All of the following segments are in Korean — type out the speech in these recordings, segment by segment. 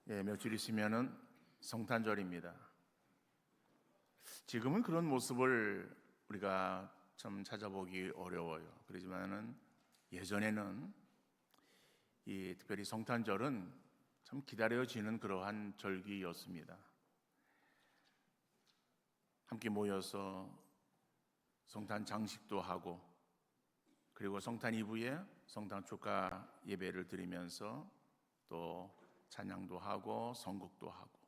며칠 있으면은 성탄절입니다. 지금은 그런 모습을 우리가 좀 찾아보기 어려워요. 그렇지만은 예전에는 특별히 성탄절은 참 기다려지는 그러한 절기였습니다. 함께 모여서 성탄 장식도 하고, 그리고 성탄 이브에 성탄 축하 예배를 드리면서 또 찬양도 하고 선곡도 하고,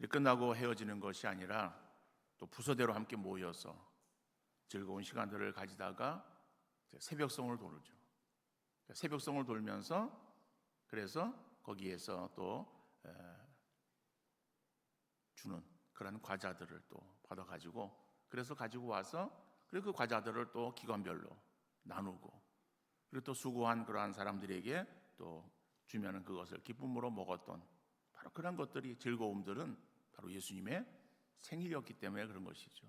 끝나고 헤어지는 것이 아니라 또 부서대로 함께 모여서 즐거운 시간들을 가지다가 새벽송을 돌죠. 새벽송을 돌면서 그래서 거기에서 또 주는 그런 과자들을 또 받아가지고, 그래서 가지고 와서 그리고 그 과자들을 또 기관별로 나누고, 그리고 또 수고한 그러한 사람들에게 또 주면은 그것을 기쁨으로 먹었던 바로 그런 것들이, 즐거움들은 바로 예수님의 생일이었기 때문에 그런 것이죠.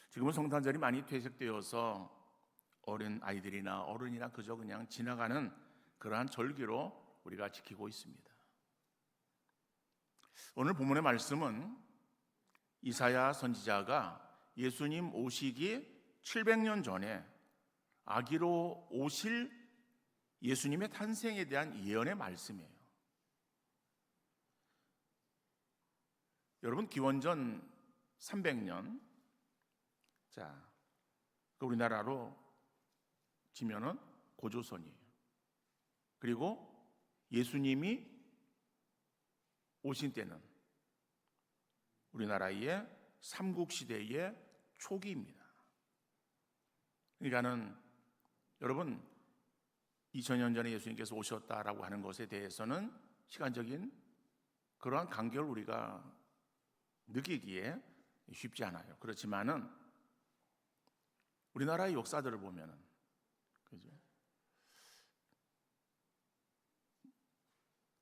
지금은 성탄절이 많이 퇴색되어서 어린 아이들이나 어른이나 그저 그냥 지나가는 그러한 절기로 우리가 지키고 있습니다. 오늘 본문의 말씀은 이사야 선지자가 예수님 오시기 700년 전에 아기로 오실 예수님의 탄생에 대한 예언의 말씀이에요. 여러분, 기원전 300년, 우리나라로 치면은 고조선이에요. 그리고 예수님이 오신 때는 우리나라의 삼국시대의 초기입니다. 그러니까는 여러분, 2000년 전에 예수님께서 오셨다라고 하는 것에 대해서는 시간적인 그러한 간격을 우리가 느끼기에 쉽지 않아요. 그렇지만은 우리나라의 역사들을 보면은, 그죠?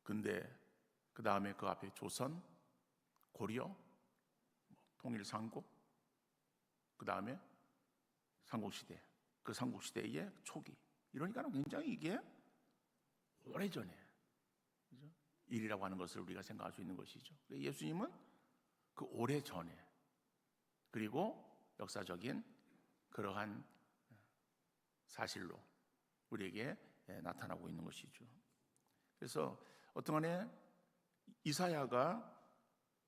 근데 그 다음에 그 앞에 조선, 고려, 통일삼국, 그 다음에 삼국시대, 그 삼국시대의 초기. 이러니까 굉장히 이게 오래전에, 그죠? 일이라고 하는 것을 우리가 생각할 수 있는 것이죠. 예수님은 그 오래전에, 그리고 역사적인 그러한 사실로 우리에게 나타나고 있는 것이죠. 그래서 어떠간에 이사야가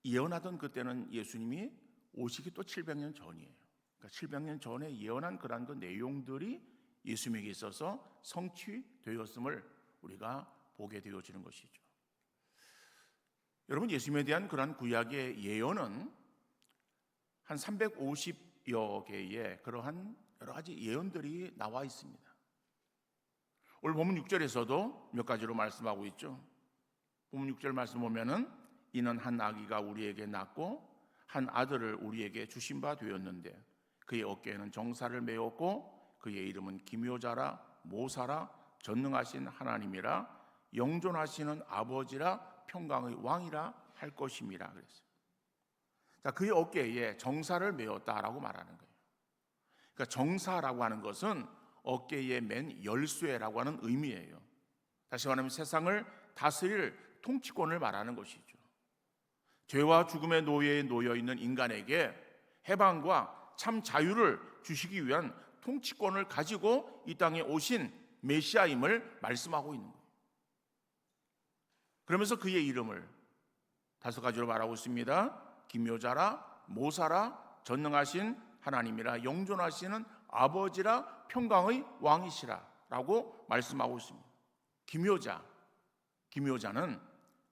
예언하던 그때는 예수님이 오시기 또 700년 전이에요. 그러니까 700년 전에 예언한 그러한 그 내용들이 예수님에게 있어서 성취되었음을 우리가 보게 되어지는 것이죠. 여러분, 예수님에 대한 그러한 구약의 예언은 한 350여 개의 그러한 여러 가지 예언들이 나와 있습니다. 오늘 본문 6절에서도 몇 가지로 말씀하고 있죠. 본문 6절 말씀 보면은 이는 한 아기가 우리에게 낳고 한 아들을 우리에게 주신 바 되었는데 그의 어깨에는 정사를 메었고 그의 이름은 기묘자라 모사라 전능하신 하나님이라 영존하시는 아버지라 평강의 왕이라 할 것임이라 그랬어요. 자, 그의 어깨에 정사를 메었다라고 말하는 거예요. 그러니까 정사라고 하는 것은 어깨에 맨 열쇠라고 하는 의미예요. 다시 말하면 세상을 다스릴 통치권을 말하는 것이죠. 죄와 죽음의 노예에 놓여 있는 인간에게 해방과 참 자유를 주시기 위한 통치권을 가지고 이 땅에 오신 메시아임을 말씀하고 있는 거예요. 그러면서 그의 이름을 5가지로 말하고 있습니다. 기묘자라, 모사라, 전능하신 하나님이라, 영존하시는 아버지라, 평강의 왕이시라 라고 말씀하고 있습니다. 기묘자는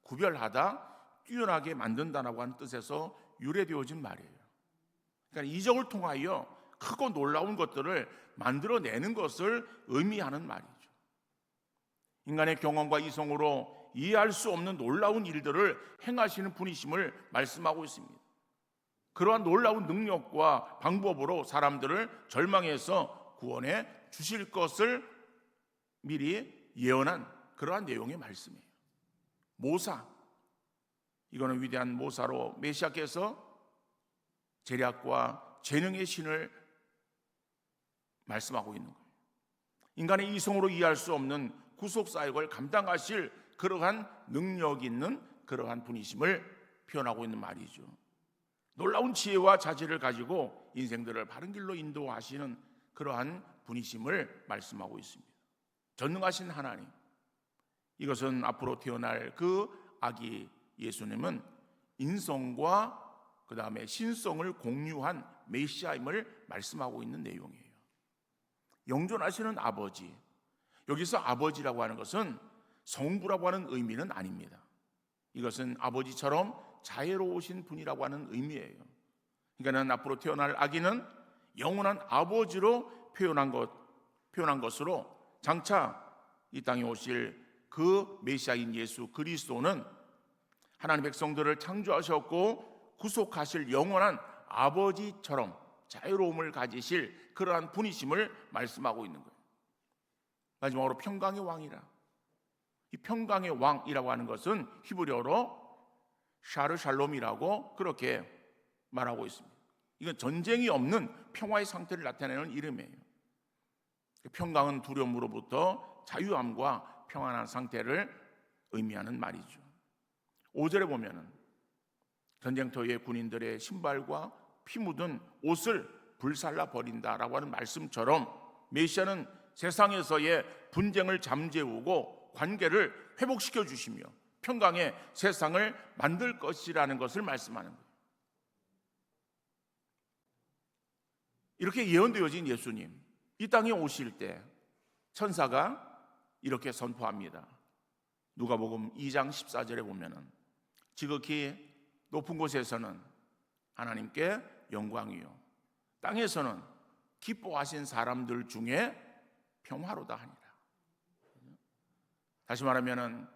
구별하다, 뛰어나게 만든다라고 하는 뜻에서 유래되어진 말이에요. 그러니까 이적을 통하여 크고 놀라운 것들을 만들어내는 것을 의미하는 말이죠. 인간의 경험과 이성으로 이해할 수 없는 놀라운 일들을 행하시는 분이심을 말씀하고 있습니다. 그러한 놀라운 능력과 방법으로 사람들을 절망에서 구원해 주실 것을 미리 예언한 그러한 내용의 말씀이에요. 모사, 이거는 위대한 모사로 메시아께서 재력과 재능의 신을 말씀하고 있는 거예요. 인간의 이성으로 이해할 수 없는 구속 사역을 감당하실 그러한 능력 있는 그러한 분이심을 표현하고 있는 말이죠. 놀라운 지혜와 자질을 가지고 인생들을 바른 길로 인도하시는 그러한 분이심을 말씀하고 있습니다. 전능하신 하나님, 이것은 앞으로 태어날 그 아기 예수님은 인성과 그 다음에 신성을 공유한 메시아임을 말씀하고 있는 내용이에요. 영존하시는 아버지, 여기서 아버지라고 하는 것은 성부라고 하는 의미는 아닙니다. 이것은 아버지처럼 자애로우신 분이라고 하는 의미예요. 그러니까 앞으로 태어날 아기는 영원한 아버지로 표현한 것으로 장차 이 땅에 오실 그 메시아인 예수 그리스도는 하나님 백성들을 창조하셨고 구속하실 영원한 아버지처럼 자유로움을 가지실 그러한 분이심을 말씀하고 있는 거예요. 마지막으로 평강의 왕이라. 이 평강의 왕이라고 하는 것은 히브리어로 샤르 샬롬이라고 그렇게 말하고 있습니다. 이건 전쟁이 없는 평화의 상태를 나타내는 이름이에요. 평강은 두려움으로부터 자유함과 평안한 상태를 의미하는 말이죠. 5절에 보면은 전쟁터의 군인들의 신발과 피 묻은 옷을 불살라 버린다라고 하는 말씀처럼 메시아는 세상에서의 분쟁을 잠재우고 관계를 회복시켜 주시며 평강의 세상을 만들 것이라는 것을 말씀하는 거예요. 이렇게 예언되어진 예수님, 이 땅에 오실 때 천사가 이렇게 선포합니다. 누가복음 2장 14절에 보면은 지극히 높은 곳에서는 하나님께 영광이요 땅에서는 기뻐하신 사람들 중에 평화로다 하니라. 다시 말하면은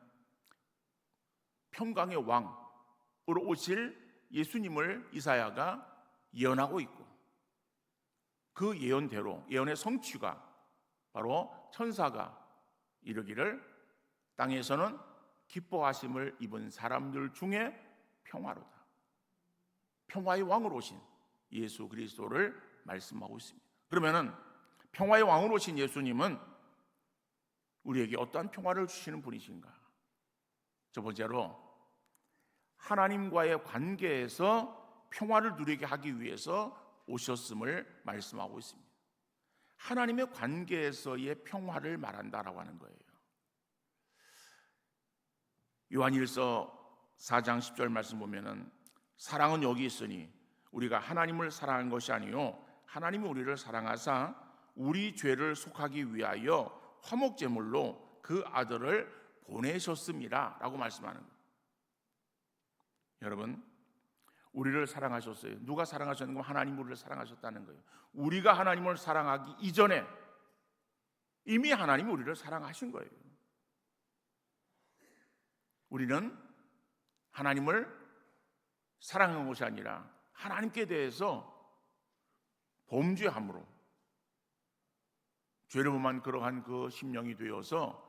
평강의 왕으로 오실 예수님을 이사야가 예언하고 있고 그 예언대로 예언의 성취가 바로 천사가 이르기를 땅에서는 기뻐하심을 입은 사람들 중에 평화로다. 평화의 왕으로 오신 예수 그리스도를 말씀하고 있습니다. 그러면은 평화의 왕으로 오신 예수님은 우리에게 어떠한 평화를 주시는 분이신가? 첫 번째로 하나님과의 관계에서 평화를 누리게 하기 위해서 오셨음을 말씀하고 있습니다. 하나님의 관계에서의 평화를 말한다라고 하는 거예요. 요한일서 4장 10절 말씀 보면은 사랑은 여기 있으니 우리가 하나님을 사랑한 것이 아니요 하나님이 우리를 사랑하사 우리 죄를 속하기 위하여 화목제물로 그 아들을 보내셨습니다 라고 말씀하는 거예요. 여러분, 우리를 사랑하셨어요. 누가 사랑하셨는가? 하나님이 우리를 사랑하셨다는 거예요. 우리가 하나님을 사랑하기 이전에 이미 하나님이 우리를 사랑하신 거예요. 우리는 하나님을 사랑한 것이 아니라 하나님께 대해서 범죄함으로 죄를 범한 그러한 그 심령이 되어서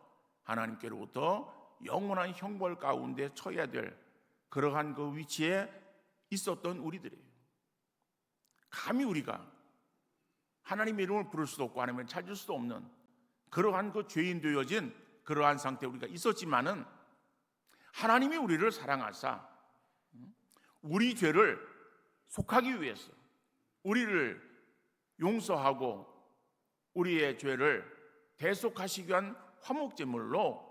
하나님께로부터 영원한 형벌 가운데 처해야 될 그러한 그 위치에 있었던 우리들이에요. 감히 우리가 하나님의 이름을 부를 수도 없고 하나님을 찾을 수도 없는 그러한 그 죄인 되어진 그러한 상태에 우리가 있었지만은 하나님이 우리를 사랑하사 우리 죄를 속하기 위해서 우리를 용서하고 우리의 죄를 대속하시기 위한 화목제물로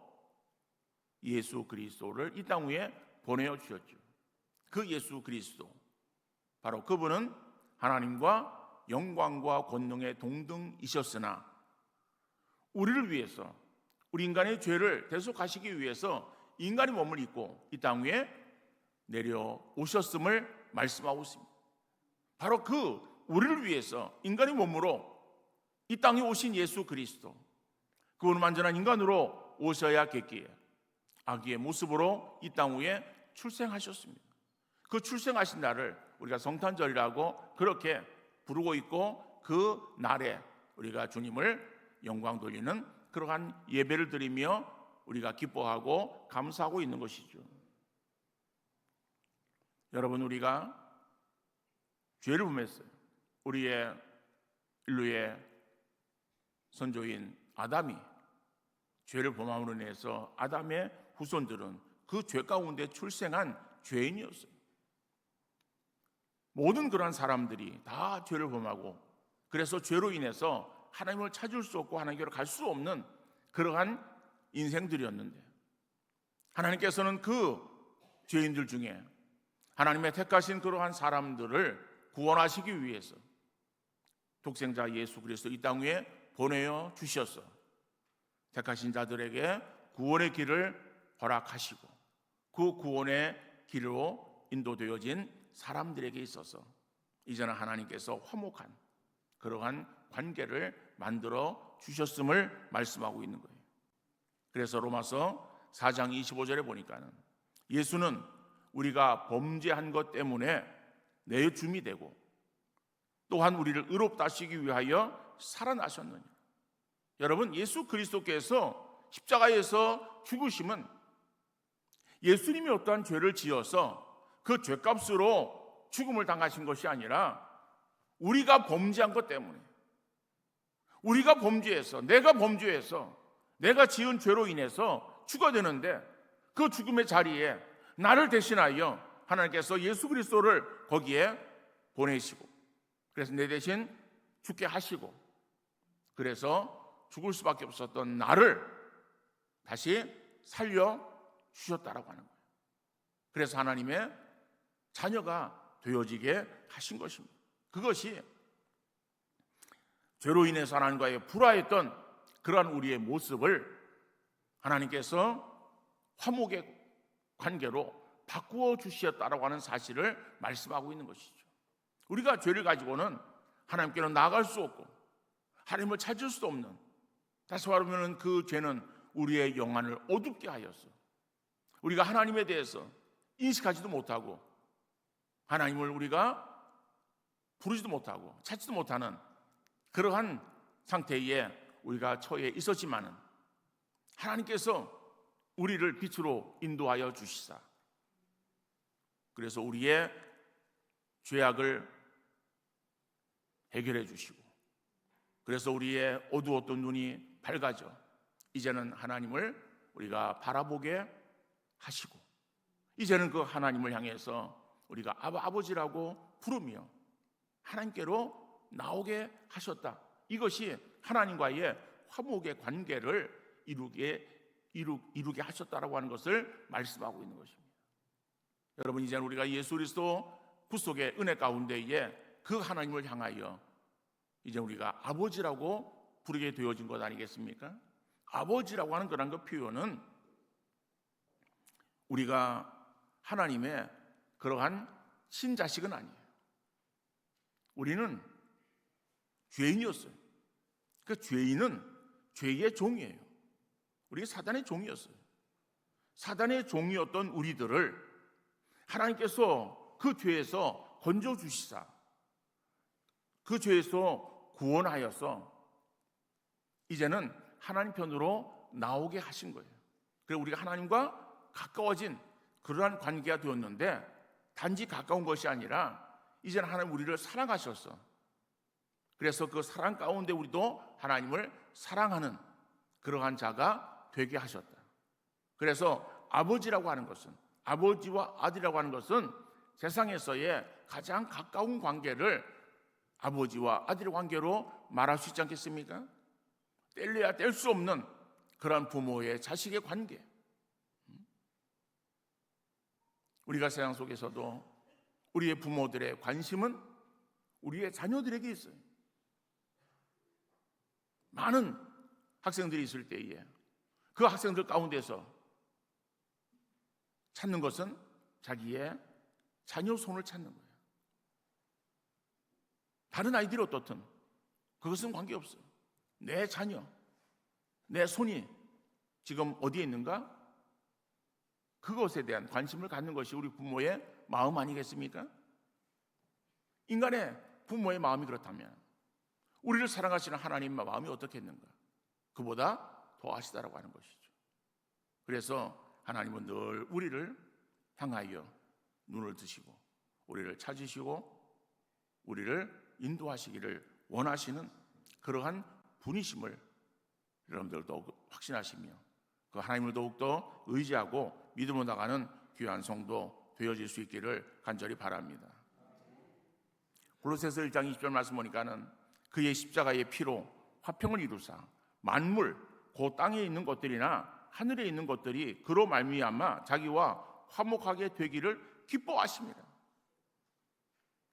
예수 그리스도를 이 땅 위에 보내어 주셨죠. 그 예수 그리스도, 바로 그분은 하나님과 영광과 권능의 동등이셨으나 우리를 위해서 우리 인간의 죄를 대속하시기 위해서 인간의 몸을 입고 이 땅 위에 내려오셨음을 말씀하고 있습니다. 바로 그 우리를 위해서 인간의 몸으로 이 땅에 오신 예수 그리스도, 그분은 완전한 인간으로 오셔야겠기에 아기의 모습으로 이 땅 위에 출생하셨습니다. 그 출생하신 날을 우리가 성탄절이라고 그렇게 부르고 있고 그 날에 우리가 주님을 영광 돌리는 그러한 예배를 드리며 우리가 기뻐하고 감사하고 있는 것이죠. 여러분, 우리가 죄를 범했어요. 우리의 인류의 선조인 아담이 죄를 범함으로 인해서 아담의 후손들은 그 죄 가운데 출생한 죄인이었어요. 모든 그러한 사람들이 다 죄를 범하고, 그래서 죄로 인해서 하나님을 찾을 수 없고 하나님께로 갈 수 없는 그러한 인생들이었는데, 하나님께서는 그 죄인들 중에 하나님의 택하신 그러한 사람들을 구원하시기 위해서 독생자 예수 그리스도 이 땅 위에 보내어 주셨어. 택하신 자들에게 구원의 길을 허락하시고, 그 구원의 길로 인도되어진 사람들에게 있어서 이제는 하나님께서 화목한 그러한 관계를 만들어 주셨음을 말씀하고 있는 거예요. 그래서 로마서 4장 25절에 보니까는 예수는 우리가 범죄한 것 때문에 내줌이 되고 또한 우리를 의롭다 하시기 위하여 살아나셨느냐. 여러분, 예수 그리스도께서 십자가에서 죽으심은 예수님이 어떠한 죄를 지어서 그 죄값으로 죽음을 당하신 것이 아니라 우리가 범죄한 것 때문에, 우리가 범죄해서, 내가 범죄해서 내가 지은 죄로 인해서 죽어야 되는데 그 죽음의 자리에 나를 대신하여 하나님께서 예수 그리스도를 거기에 보내시고, 그래서 내 대신 죽게 하시고, 그래서 죽을 수밖에 없었던 나를 다시 살려주셨다라고 하는 거예요. 그래서 하나님의 자녀가 되어지게 하신 것입니다. 그것이 죄로 인해서 하나님과의 불화했던 그러한 우리의 모습을 하나님께서 화목의 관계로 바꾸어 주셨다라고 하는 사실을 말씀하고 있는 것이죠. 우리가 죄를 가지고는 하나님께로 나아갈 수 없고 하나님을 찾을 수도 없는, 다시 말하면 그 죄는 우리의 영안을 어둡게 하였어. 우리가 하나님에 대해서 인식하지도 못하고 하나님을 우리가 부르지도 못하고 찾지도 못하는 그러한 상태에 우리가 처해 있었지만은 하나님께서 우리를 빛으로 인도하여 주시사, 그래서 우리의 죄악을 해결해 주시고, 그래서 우리의 어두웠던 눈이 밝아져 이제는 하나님을 우리가 바라보게 하시고, 이제는 그 하나님을 향해서 우리가 아버지라고 부르며 하나님께로 나오게 하셨다. 이것이 하나님과의 화목의 관계를 이루게 하셨다라고 하는 것을 말씀하고 있는 것입니다. 여러분, 이제는 우리가 예수 그리스도 구속의 은혜 가운데에 그 하나님을 향하여 이제 우리가 아버지라고 부르게 되어진 것 아니겠습니까? 아버지라고 하는 그런 그 표현은 우리가 하나님의 그러한 친자식은 아니에요. 우리는 죄인이었어요. 그 죄인은 죄의 종이에요. 우리가 사단의 종이었어요. 사단의 종이었던 우리들을 하나님께서 그 죄에서 건져주시사 그 죄에서 구원하여서 이제는 하나님 편으로 나오게 하신 거예요. 그래서 우리가 하나님과 가까워진 그러한 관계가 되었는데, 단지 가까운 것이 아니라 이제는 하나님 우리를 사랑하셔서, 그래서 그 사랑 가운데 우리도 하나님을 사랑하는 그러한 자가 되게 하셨다. 그래서 아버지라고 하는 것은, 아버지와 아들이라고 하는 것은 세상에서의 가장 가까운 관계를 아버지와 아들의 관계로 말할 수 있지 않겠습니까? 뗄래야 뗄 수 없는 그런 부모의 자식의 관계. 우리가 세상 속에서도 우리의 부모들의 관심은 우리의 자녀들에게 있어요. 많은 학생들이 있을 때에 그 학생들 가운데서 찾는 것은 자기의 자녀 손을 찾는 거예요. 다른 아이들이 어떻든 그것은 관계없어요. 내 자녀, 내 손이 지금 어디에 있는가? 그것에 대한 관심을 갖는 것이 우리 부모의 마음 아니겠습니까? 인간의 부모의 마음이 그렇다면 우리를 사랑하시는 하나님의 마음이 어떻겠는가? 그보다 더하시다라고 하는 것이죠. 그래서 하나님은 늘 우리를 향하여 눈을 드시고 우리를 찾으시고 우리를 인도하시기를 원하시는 그러한 분이심을 여러분들 더욱 확신하시며 그 하나님을 더욱더 의지하고 믿음으로 나가는 귀한 성도 되어질 수 있기를 간절히 바랍니다. 골로새서 1장 20절 말씀 보니까는 그의 십자가의 피로 화평을 이루사 만물 그 땅에 있는 것들이나 하늘에 있는 것들이 그로 말미암아 자기와 화목하게 되기를 기뻐하십니다.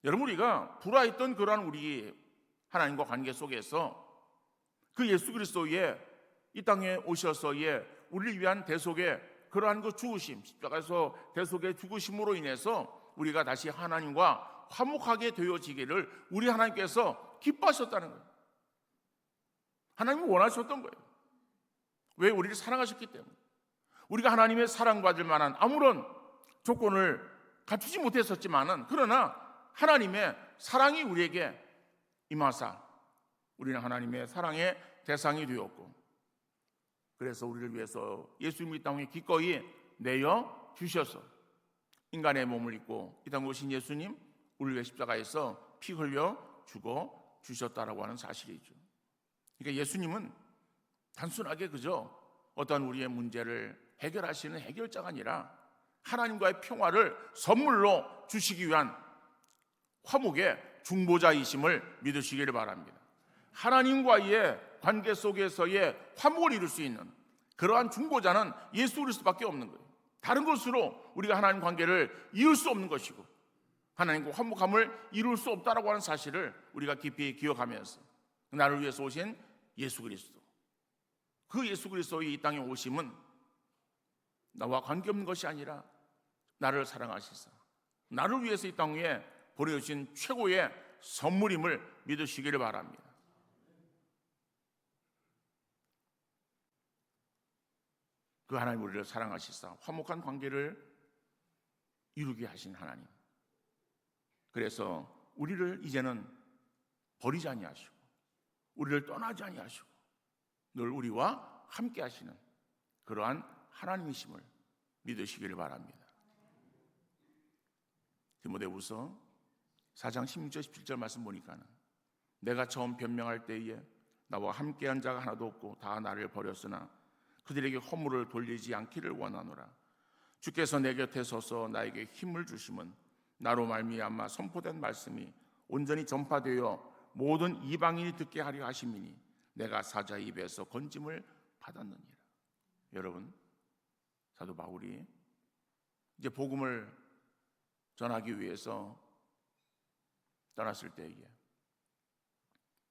여러분, 우리가 불화했던 그러한 우리 하나님과 관계 속에서 그 예수 그리스도의 이 땅에 오셔서의 우리를 위한 대속의 그러한 그 죽으심, 십자가에서 대속의 죽으심으로 인해서 우리가 다시 하나님과 화목하게 되어지기를 우리 하나님께서 기뻐하셨다는 거예요. 하나님이 원하셨던 거예요. 왜? 우리를 사랑하셨기 때문에. 우리가 하나님의 사랑받을 만한 아무런 조건을 갖추지 못했었지만은 그러나 하나님의 사랑이 우리에게 임하사 우리는 하나님의 사랑의 대상이 되었고, 그래서 우리를 위해서 예수님이 이 땅에 기꺼이 내어 주셔서 인간의 몸을 입고 이 땅에 오신 예수님, 우리를 위해 십자가에서 피 흘려 죽어 주셨다라고 하는 사실이죠. 그러니까 예수님은 단순하게 그저 어떤 우리의 문제를 해결하시는 해결자가 아니라 하나님과의 평화를 선물로 주시기 위한 화목의 중보자이심을 믿으시기를 바랍니다. 하나님과의 관계 속에서의 화목을 이룰 수 있는 그러한 중보자는 예수 그리스도밖에 없는 거예요. 다른 것으로 우리가 하나님 관계를 이룰 수 없는 것이고 하나님과 화목함을 이룰 수 없다라고 하는 사실을 우리가 깊이 기억하면서 나를 위해서 오신 예수 그리스도, 그 예수 그리스도의 이 땅에 오심은 나와 관계없는 것이 아니라 나를 사랑하시사 나를 위해서 이 땅 위에 보내주신 최고의 선물임을 믿으시기를 바랍니다. 그 하나님 우리를 사랑하시사 화목한 관계를 이루게 하신 하나님, 그래서 우리를 이제는 버리지 아니하시고 우리를 떠나지 아니하시고 늘 우리와 함께 하시는 그러한 하나님이심을 믿으시기를 바랍니다. 디모데후서 4장 16절 17절 말씀 보니까는 내가 처음 변명할 때에 나와 함께한 자가 하나도 없고 다 나를 버렸으나 그들에게 허물을 돌리지 않기를 원하노라. 주께서 내 곁에 서서 나에게 힘을 주심은 나로 말미암아 선포된 말씀이 온전히 전파되어 모든 이방인이 듣게 하려 하심이니 내가 사자의 입에서 건짐을 받았느니라. 여러분, 사도 바울이 이제 복음을 전하기 위해서 떠났을 때에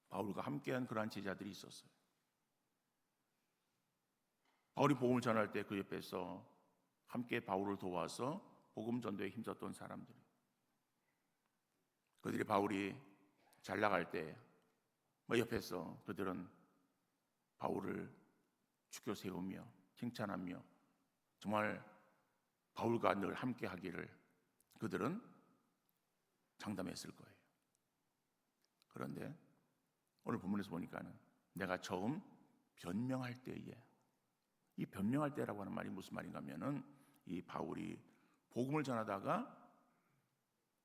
바울과 함께한 그러한 제자들이 있었어요. 바울이 복음을 전할 때 그 옆에서 함께 바울을 도와서 복음 전도에 힘썼던 사람들, 그들이 바울이 잘 나갈 때 옆에서 그들은 바울을 축켜 세우며 칭찬하며 정말 바울과 늘 함께 하기를 그들은 장담했을 거예요. 그런데 오늘 본문에서 보니까는 내가 처음 변명할 때에, 이 변명할 때라고 하는 말이 무슨 말인가 하면은 이 바울이 복음을 전하다가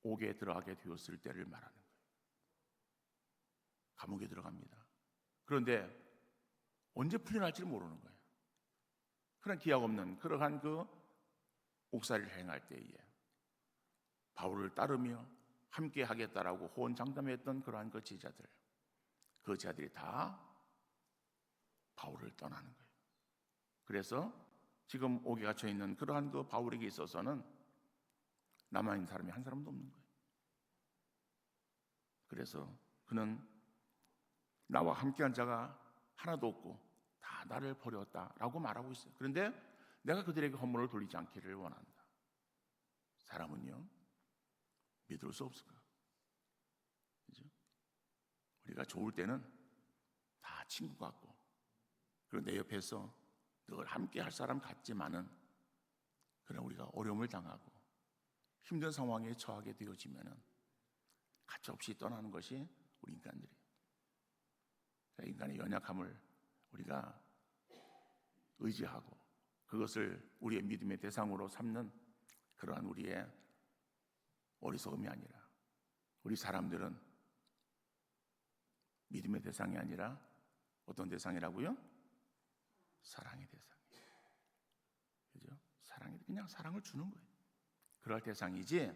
옥에 들어가게 되었을 때를 말하는 거예요. 감옥에 들어갑니다. 그런데 언제 풀려날지를 모르는 거예요. 그런 기약 없는 그러한 그 옥살이를 행할 때에 바울을 따르며 함께 하겠다라고 호언장담했던 그러한 그 제자들, 그 제자들이 다 바울을 떠나는 거예요. 그래서 지금 옥에 갇혀 있는 그러한 그 바울에게 있어서는 남아있는 사람이 한 사람도 없는 거예요. 그래서 그는 나와 함께한 자가 하나도 없고 다 나를 버렸다라고 말하고 있어요. 그런데 내가 그들에게 허물을 돌리지 않기를 원한다. 사람은요, 믿을 수 없을까? 그죠? 우리가 좋을 때는 다 친구 같고, 그리고 내 옆에서 늘 함께 할 사람 같지만은, 그러나 우리가 어려움을 당하고 힘든 상황에 처하게 되어지면은 가차없이 떠나는 것이 우리 인간들이에요. 인간의 연약함을 우리가 의지하고 그것을 우리의 믿음의 대상으로 삼는 그러한 우리의 어리석음이 아니라, 우리 사람들은 믿음의 대상이 아니라 어떤 대상이라고요? 사랑의 대상이에요. 그죠? 그냥 사랑을 주는 거예요. 그럴 대상이지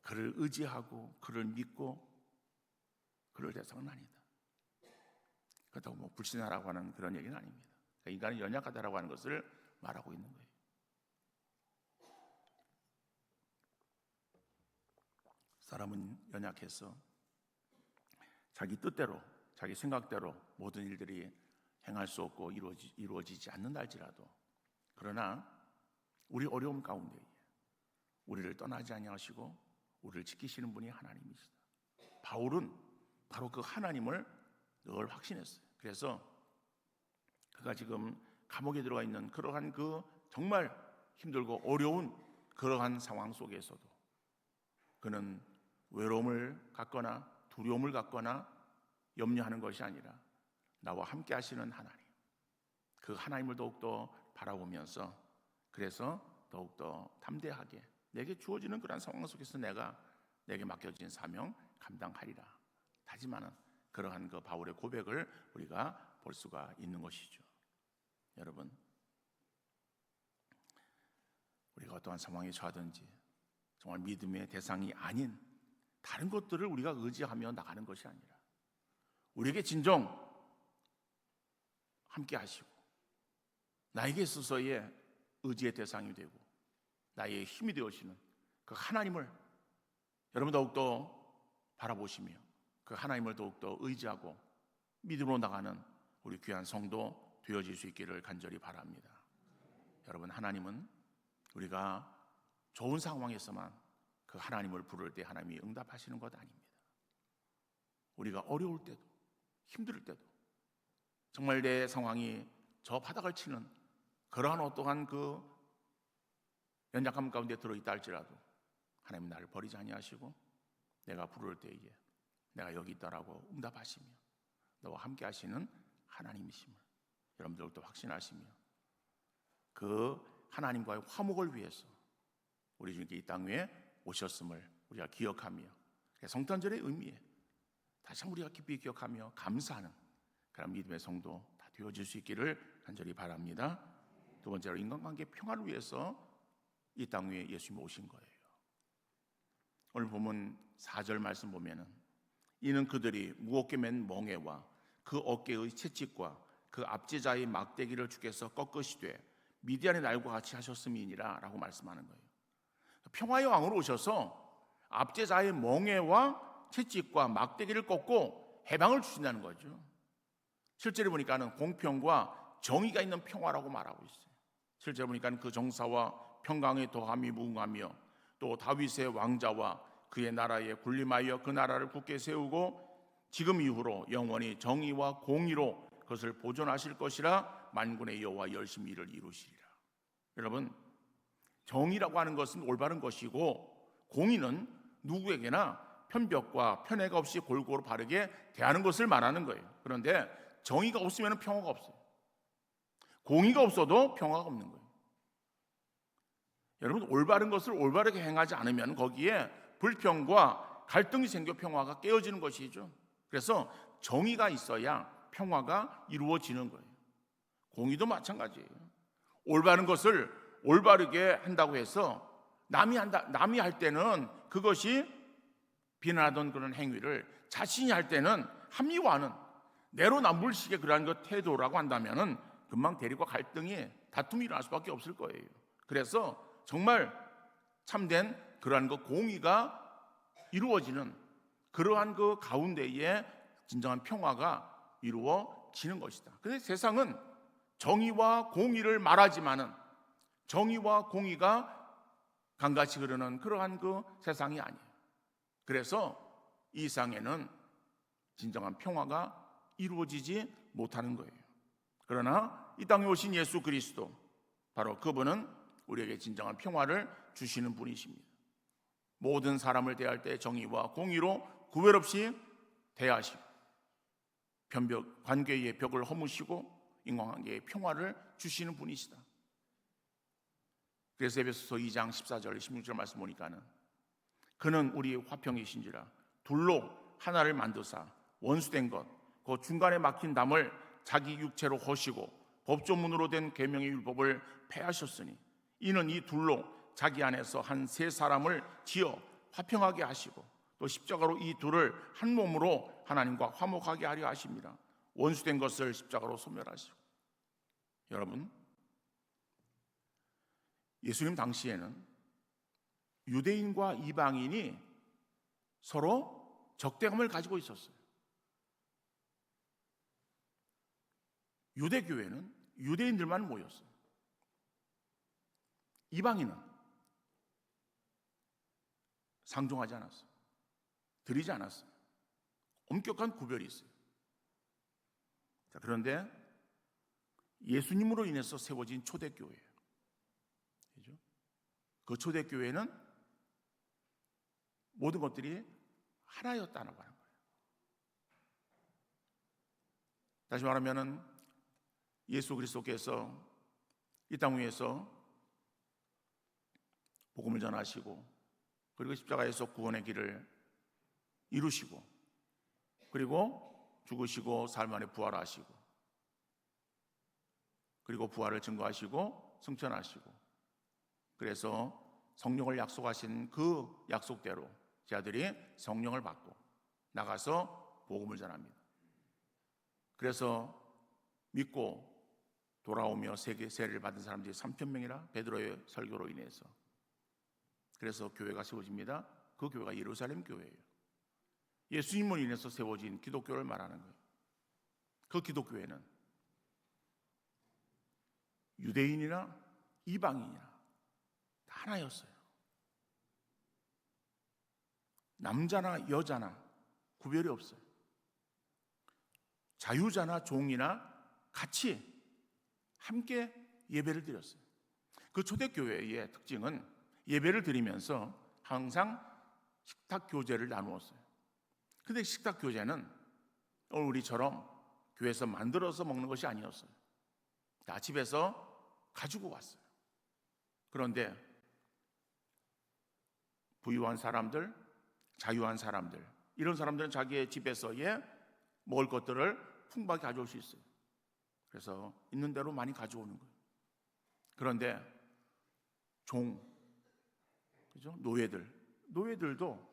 그를 의지하고 그를 믿고 그럴 대상은 아니다. 그렇다고 뭐 불신하라고 하는 그런 얘기는 아닙니다. 그러니까 인간은 연약하다라고 하는 것을 말하고 있는 거예요. 사람은 연약해서 자기 뜻대로, 자기 생각대로 모든 일들이 행할 수 없고 이루어지지 않는다 할지라도, 그러나 우리 어려움 가운데 우리를 떠나지 아니하시고 우리를 지키시는 분이 하나님이시다. 바울은 바로 그 하나님을 늘 확신했어요. 그래서 그가 지금 감옥에 들어가 있는 그러한 그 정말 힘들고 어려운 그러한 상황 속에서도 그는 외로움을 갖거나 두려움을 갖거나 염려하는 것이 아니라 나와 함께 하시는 하나님, 그 하나님을 더욱더 바라보면서, 그래서 더욱더 담대하게 내게 주어지는 그런 상황 속에서 내게 맡겨진 사명 감당하리라 다짐하는 그러한 그 바울의 고백을 우리가 볼 수가 있는 것이죠. 여러분, 우리가 어떠한 상황에 처하든지 정말 믿음의 대상이 아닌 다른 것들을 우리가 의지하며 나가는 것이 아니라 우리에게 진정 함께 하시고 나에게 있어서의 의지의 대상이 되고 나의 힘이 되어지는 그 하나님을 여러분 더욱더 바라보시며 그 하나님을 더욱더 의지하고 믿음으로 나가는 우리 귀한 성도 되어질 수 있기를 간절히 바랍니다. 여러분, 하나님은 우리가 좋은 상황에서만 그 하나님을 부를 때 하나님이 응답하시는 것 아닙니다. 우리가 어려울 때도 힘들 때도 정말 내 상황이 저 바닥을 치는 그러한 어떠한 그 연약함 가운데 들어있다 할지라도 하나님 나를 버리지 아니하시고 내가 부를 때에 내가 여기 있다라고 응답하시며 너와 함께 하시는 하나님이심을 여러분들도 확신하시며 그 하나님과의 화목을 위해서 우리 주님께 이 땅 위에 오셨음을 우리가 기억하며 성탄절의 의미에 다시 한번 우리가 깊이 기억하며 감사하는 그런 믿음의 성도 다 되어질 수 있기를 간절히 바랍니다. 두 번째로 인간관계 평화를 위해서 이 땅 위에 예수님이 오신 거예요. 오늘 보면 4절 말씀 보면은 이는 그들이 무겁게 맨 멍에와 그 어깨의 채찍과 그 압제자의 막대기를 주께서 꺾으시되 미디안의 날과 같이 하셨음이니라 라고 말씀하는 거예요. 평화의 왕으로 오셔서 압제자의 멍에와 채찍과 막대기를 꺾고 해방을 주신다는 거죠. 실제로 보니까는 공평과 정의가 있는 평화라고 말하고 있어요. 실제로 보니까는 그 정사와 평강의 더함이 무궁하며 또 다윗의 왕자와 그의 나라에 군림하여 그 나라를 굳게 세우고 지금 이후로 영원히 정의와 공의로 그것을 보존하실 것이라 만군의 여호와 열심히 이를 이루시리라. 여러분, 정의라고 하는 것은 올바른 것이고 공의는 누구에게나 편벽과 편애가 없이 골고루 바르게 대하는 것을 말하는 거예요. 그런데 정의가 없으면 평화가 없어요. 공의가 없어도 평화가 없는 거예요. 여러분, 올바른 것을 올바르게 행하지 않으면 거기에 불평과 갈등이 생겨 평화가 깨어지는 것이죠. 그래서 정의가 있어야 평화가 이루어지는 거예요. 공의도 마찬가지예요. 올바른 것을 올바르게 한다고 해서 남이 할 때는 그것이 비난하던 그런 행위를 자신이 할 때는 합리화하는 내로남불식의 그러한 그 태도라고 한다면은 금방 대립과 갈등이 다툼이 일어날 수밖에 없을 거예요. 그래서 정말 참된 그러한 그 공의가 이루어지는 그러한 그 가운데에 진정한 평화가 이루어지는 것이다. 그런데 세상은 정의와 공의를 말하지만은 정의와 공의가 강같이 흐르는 그러한 그 세상이 아니에요. 그래서 이 세상에는 진정한 평화가 이루어지지 못하는 거예요. 그러나 이 땅에 오신 예수 그리스도, 바로 그분은 우리에게 진정한 평화를 주시는 분이십니다. 모든 사람을 대할 때 정의와 공의로 구별 없이 대하시고 관계의 벽을 허무시고 인간관계의 평화를 주시는 분이시다. 그래서 에베소서 2장 14절 16절 말씀 보니까는 그는 우리의 화평이신지라 둘로 하나를 만드사 원수된 것 그 중간에 막힌 담을 자기 육체로 허시고 법조문으로 된 계명의 율법을 폐하셨으니 이는 이 둘로 자기 안에서 한 세 사람을 지어 화평하게 하시고 또 십자가로 이 둘을 한 몸으로 하나님과 화목하게 하려 하십니다. 원수된 것을 십자가로 소멸하시고. 여러분, 예수님 당시에는 유대인과 이방인이 서로 적대감을 가지고 있었어요. 유대교회는 유대인들만 모였어요. 이방인은 상종하지 않았어요. 드리지 않았어요. 엄격한 구별이 있어요. 자, 그런데 예수님으로 인해서 세워진 초대교회예요. 그렇죠? 그 초대교회는 모든 것들이 하나였다는 거예요. 다시 말하면 예수 그리스도께서 이 땅 위에서 복음을 전하시고 그리고 십자가에서 구원의 길을 이루시고 그리고 죽으시고 사흘 만에 부활하시고 그리고 부활을 증거하시고 승천하시고 그래서 성령을 약속하신 그 약속대로 제자들이 성령을 받고 나가서 복음을 전합니다. 그래서 믿고 돌아오며 세례를 받은 사람들이 3,000명이라 베드로의 설교로 인해서 그래서 교회가 세워집니다. 그 교회가 예루살렘 교회예요. 예수님을 인해서 세워진 기독교를 말하는 거예요. 그 기독교회는 유대인이나 이방인이나 다 하나였어요. 남자나 여자나 구별이 없어요. 자유자나 종이나 같이 함께 예배를 드렸어요. 그 초대교회의 특징은 예배를 드리면서 항상 식탁 교제를 나누었어요. 근데 식탁 교제는 우리처럼 교회에서 만들어서 먹는 것이 아니었어요. 다 집에서 가지고 왔어요. 그런데 부유한 사람들, 자유한 사람들, 이런 사람들은 자기의 집에서의 먹을 것들을 풍부하게 가져올 수 있어요. 그래서 있는 대로 많이 가져오는 거예요. 그런데 종, 그죠? 노예들도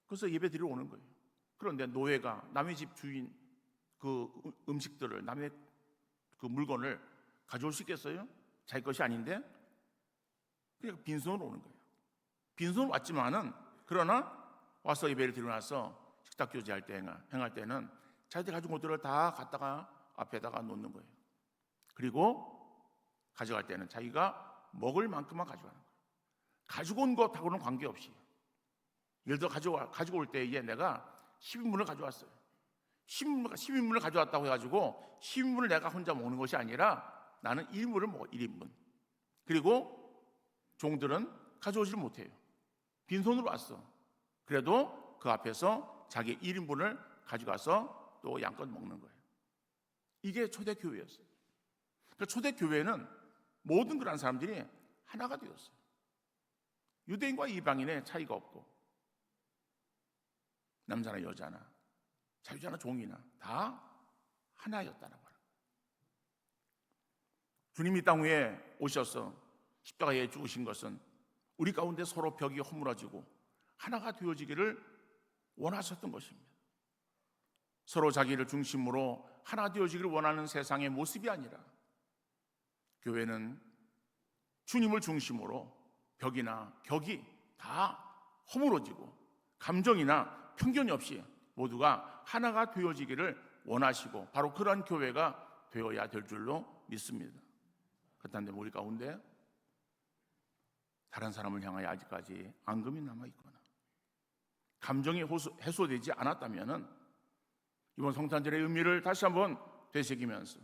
그래서 예배 드리러 오는 거예요. 그런데 노예가 남의 집 주인 그 음식들을 남의 그 물건을 가져올 수 있겠어요? 자기 것이 아닌데 그냥 빈손으로 오는 거예요. 빈손으로 왔지만은 그러나 와서 예배를 드리고 나서 식탁 교제할 때 행할 때는 자기들 가진 것들을 다 갖다가 앞에다가 놓는 거예요. 그리고 가져갈 때는 자기가 먹을 만큼만 가져가는 거예요. 가지고 온 것하고는 관계없이. 예를 들어 가지고 올 때에 내가 10인분을 가져왔어요. 10인분을 가져왔다고 해가지고 10인분을 내가 혼자 먹는 것이 아니라 나는 1인분을 먹어. 1인분. 그리고 종들은 가져오지를 못해요. 빈손으로 왔어. 그래도 그 앞에서 자기 1인분을 가져가서 또 양껏 먹는 거예요. 이게 초대교회였어요. 그러니까 초대교회는 모든 그런 사람들이 하나가 되었어요. 유대인과 이방인의 차이가 없고 남자나 여자나 자유자나 종이나 다 하나였다는 거예요. 주님이 이 땅 위에 오셔서 십자가에 죽으신 것은 우리 가운데 서로 벽이 허물어지고 하나가 되어지기를 원하셨던 것입니다. 서로 자기를 중심으로 하나 되어지기를 원하는 세상의 모습이 아니라 교회는 주님을 중심으로 벽이나 격이 다 허물어지고 감정이나 편견이 없이 모두가 하나가 되어지기를 원하시고 바로 그러한 교회가 되어야 될 줄로 믿습니다. 그렇다는데 우리 가운데 다른 사람을 향하여 아직까지 앙금이 남아있거나 감정이 해소되지 않았다면 이번 성탄절의 의미를 다시 한번 되새기면서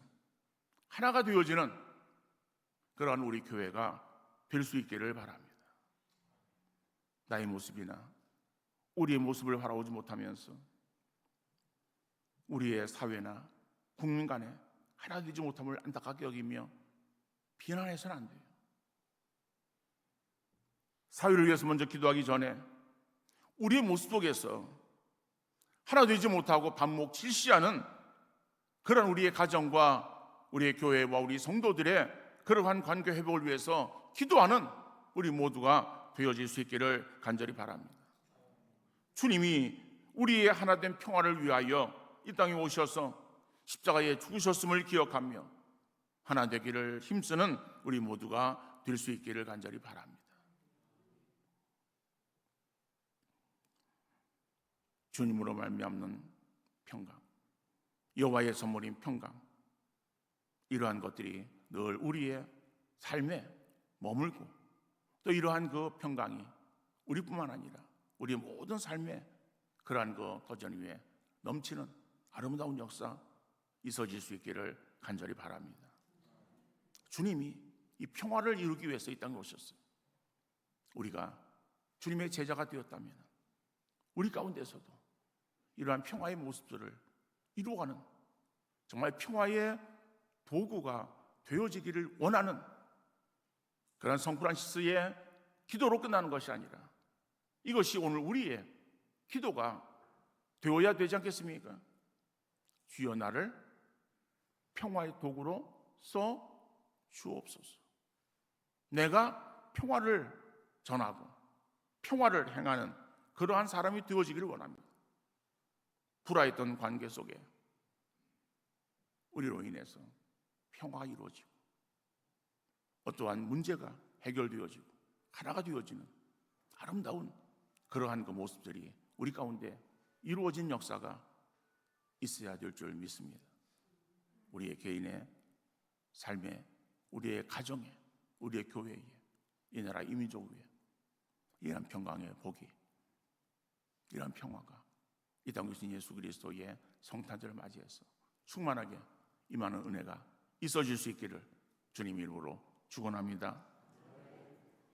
하나가 되어지는 그러한 우리 교회가 될 수 있기를 바랍니다. 나의 모습이나 우리의 모습을 바라보지 못하면서 우리의 사회나 국민 간에 하나 되지 못함을 안타깝게 여기며 비난해서는 안 돼요. 사회를 위해서 먼저 기도하기 전에 우리의 모습 속에서 하나 되지 못하고 반목 질시하는 그런 우리의 가정과 우리의 교회와 우리 성도들의 그러한 관계 회복을 위해서 기도하는 우리 모두가 되어질 수 있기를 간절히 바랍니다. 주님이 우리의 하나된 평화를 위하여 이 땅에 오셔서 십자가에 죽으셨음을 기억하며 하나 되기를 힘쓰는 우리 모두가 될 수 있기를 간절히 바랍니다. 주님으로 말미암는 평강, 여호와의 선물인 평강, 이러한 것들이 늘 우리의 삶에 머물고 또 이러한 그 평강이 우리뿐만 아니라 우리의 모든 삶에 그러한 그 거전 위에 넘치는 아름다운 역사 있어질 수 있기를 간절히 바랍니다. 주님이 이 평화를 이루기 위해서 이 땅에 오셨어요. 우리가 주님의 제자가 되었다면 우리 가운데서도 이러한 평화의 모습들을 이루어가는 정말 평화의 도구가 되어지기를 원하는 그런 성프란시스의 기도로 끝나는 것이 아니라 이것이 오늘 우리의 기도가 되어야 되지 않겠습니까? 주여 나를 평화의 도구로 써 주옵소서. 내가 평화를 전하고 평화를 행하는 그러한 사람이 되어지기를 원합니다. 불화했던 관계 속에 우리로 인해서 평화가 이루어지고 어떠한 문제가 해결되어지고 하나가 되어지는 아름다운 그러한 그 모습들이 우리 가운데 이루어진 역사가 있어야 될 줄 믿습니다. 우리의 개인의 삶에, 우리의 가정에, 우리의 교회에, 이 나라 이민족 위에 이러한 평강의 복이, 이러한 평화가 이 땅 오신 예수 그리스도의 성탄절을 맞이해서 충만하게 임하는 은혜가 있어질 수 있기를 주님 이름으로 축원합니다.